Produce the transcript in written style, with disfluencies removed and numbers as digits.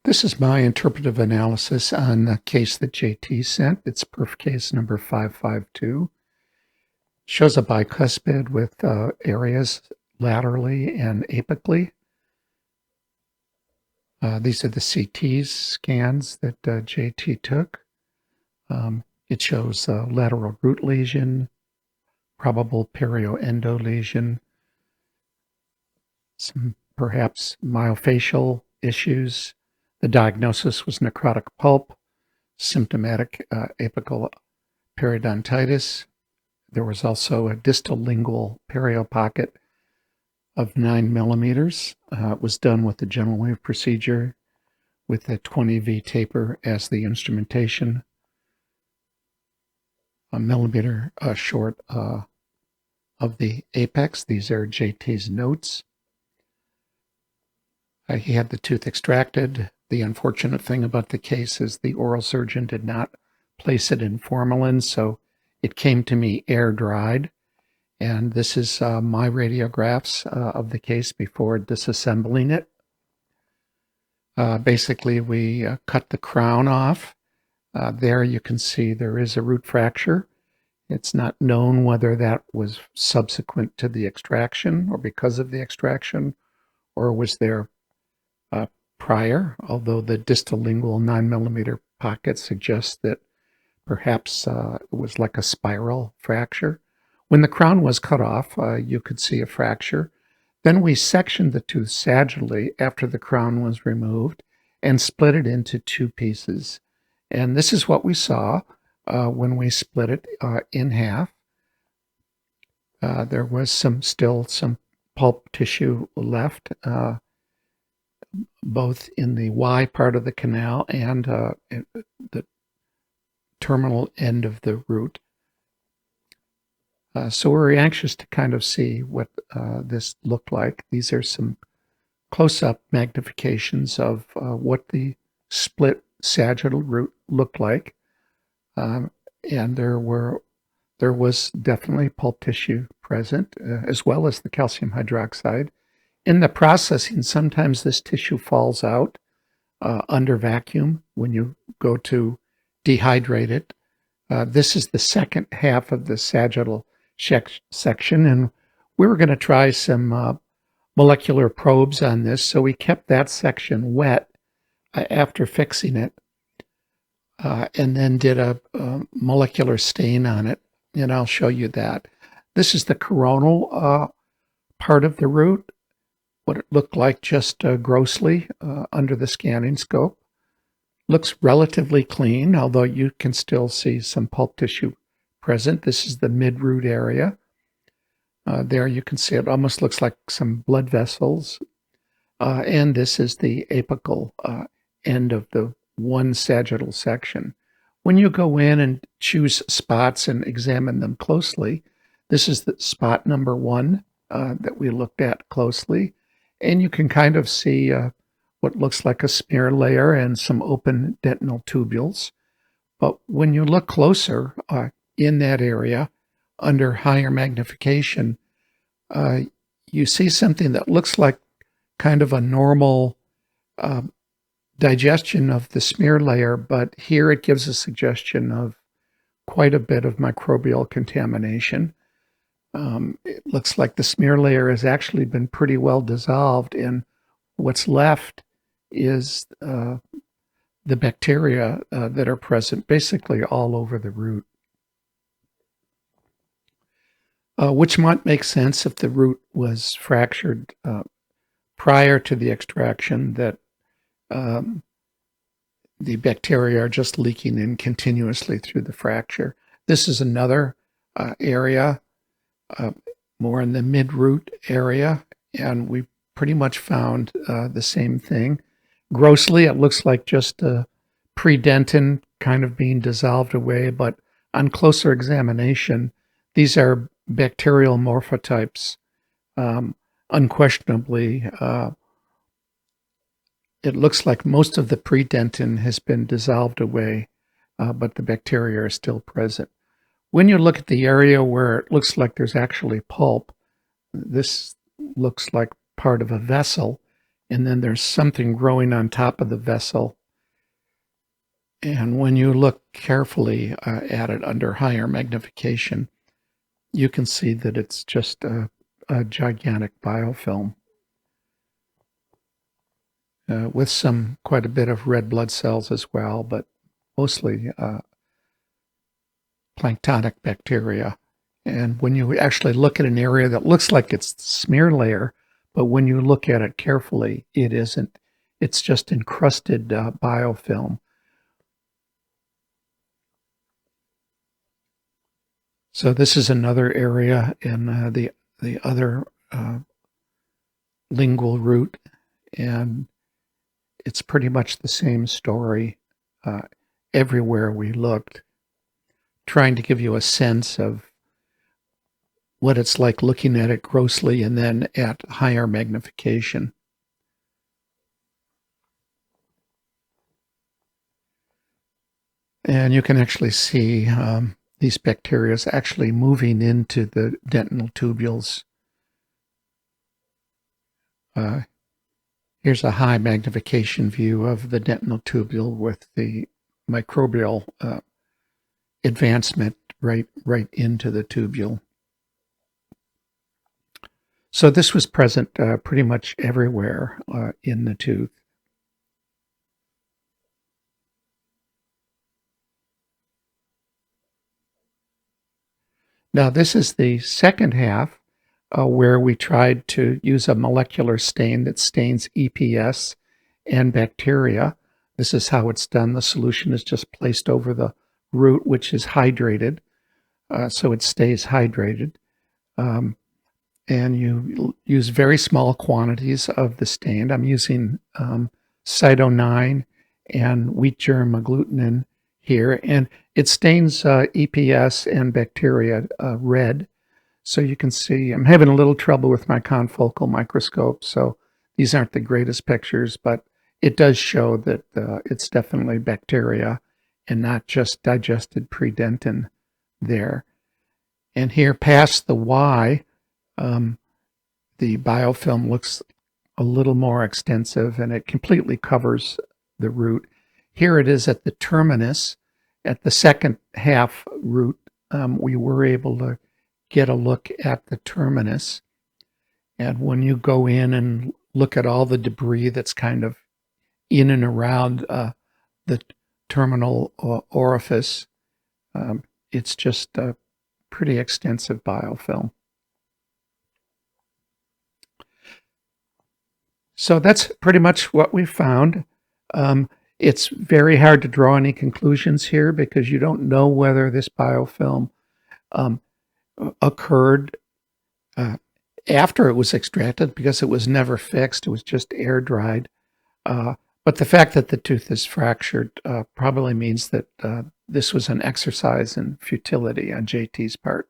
This is my interpretive analysis on the case that JT sent. It's Perf case number 552. Shows a bicuspid with areas laterally and apically. These are the CT scans that JT took. It shows lateral root lesion, probable perioendo lesion, some perhaps myofascial issues. The diagnosis was necrotic pulp, symptomatic apical periodontitis. There was also a distal lingual periopocket of 9 millimeters. It was done with the general wave procedure with a 20V taper as the instrumentation, a millimeter short of the apex. These are JT's notes. He had the tooth extracted. The unfortunate thing about the case is the oral surgeon did not place it in formalin, so it came to me air dried. And this is my radiographs of the case before disassembling it. Basically, we cut the crown off. There you can see there is a root fracture. It's not known whether that was subsequent to the extraction or because of the extraction, or was there prior, although the distal lingual 9 millimeter pocket suggests that perhaps it was like a spiral fracture. When the crown was cut off, you could see a fracture. Then we sectioned the tooth sagittally after the crown was removed and split it into two pieces. And this is what we saw when we split it in half. There was still some pulp tissue left, both in the Y part of the canal and the terminal end of the root. So we're anxious to kind of see what this looked like. These are some close-up magnifications of what the split sagittal root looked like. And there was definitely pulp tissue present, as well as the calcium hydroxide. In the processing, sometimes this tissue falls out under vacuum when you go to dehydrate it. This is the second half of the sagittal section, and we were going to try some molecular probes on this, so we kept that section wet after fixing it, and then did a molecular stain on it, and I'll show you that. This is the coronal part of the root, what it looked like just grossly under the scanning scope. Looks relatively clean, although you can still see some pulp tissue present. This is the mid-root area. There you can see it almost looks like some blood vessels. And this is the apical end of the one sagittal section. When you go in and choose spots and examine them closely, this is the spot number 1 that we looked at closely. And you can kind of see what looks like a smear layer and some open dentinal tubules. But when you look closer in that area, under higher magnification, you see something that looks like kind of a normal digestion of the smear layer, but here it gives a suggestion of quite a bit of microbial contamination. It looks like the smear layer has actually been pretty well dissolved, and what's left is the bacteria that are present basically all over the root. Which might make sense if the root was fractured prior to the extraction, that the bacteria are just leaking in continuously through the fracture. This is another area, more in the mid-root area, and we pretty much found the same thing. Grossly, it looks like just a predentin kind of being dissolved away, but on closer examination, these are bacterial morphotypes. Unquestionably, it looks like most of the predentin has been dissolved away, but the bacteria are still present. When you look at the area where it looks like there's actually pulp, this looks like part of a vessel, and then there's something growing on top of the vessel. And when you look carefully at it under higher magnification, you can see that it's just a gigantic biofilm with quite a bit of red blood cells as well, but mostly planktonic bacteria. And when you actually look at an area that looks like it's the smear layer, but when you look at it carefully, it isn't. It's just encrusted biofilm. So this is another area in the other lingual root, and it's pretty much the same story everywhere we looked, trying to give you a sense of what it's like looking at it grossly and then at higher magnification. And you can actually see these bacteria actually moving into the dentinal tubules. Here's a high magnification view of the dentinal tubule with the microbial advancement right into the tubule. So this was present pretty much everywhere in the tooth. Now this is the second half where we tried to use a molecular stain that stains EPS and bacteria. This is how it's done. The solution is just placed over the root, which is hydrated, so it stays hydrated. And you use very small quantities of the stain. I'm using cyto9 and wheat germ agglutinin here, and it stains EPS and bacteria red. So you can see I'm having a little trouble with my confocal microscope, so these aren't the greatest pictures, but it does show that it's definitely bacteria and not just digested predentin there. And here past the Y, the biofilm looks a little more extensive and it completely covers the root. Here it is at the terminus. At the second half root, we were able to get a look at the terminus. And when you go in and look at all the debris that's kind of in and around the terminal orifice, it's just a pretty extensive biofilm. So that's pretty much what we found. It's very hard to draw any conclusions here because you don't know whether this biofilm occurred after it was extracted because it was never fixed. It was just air dried. But the fact that the tooth is fractured probably means that this was an exercise in futility on JT's part.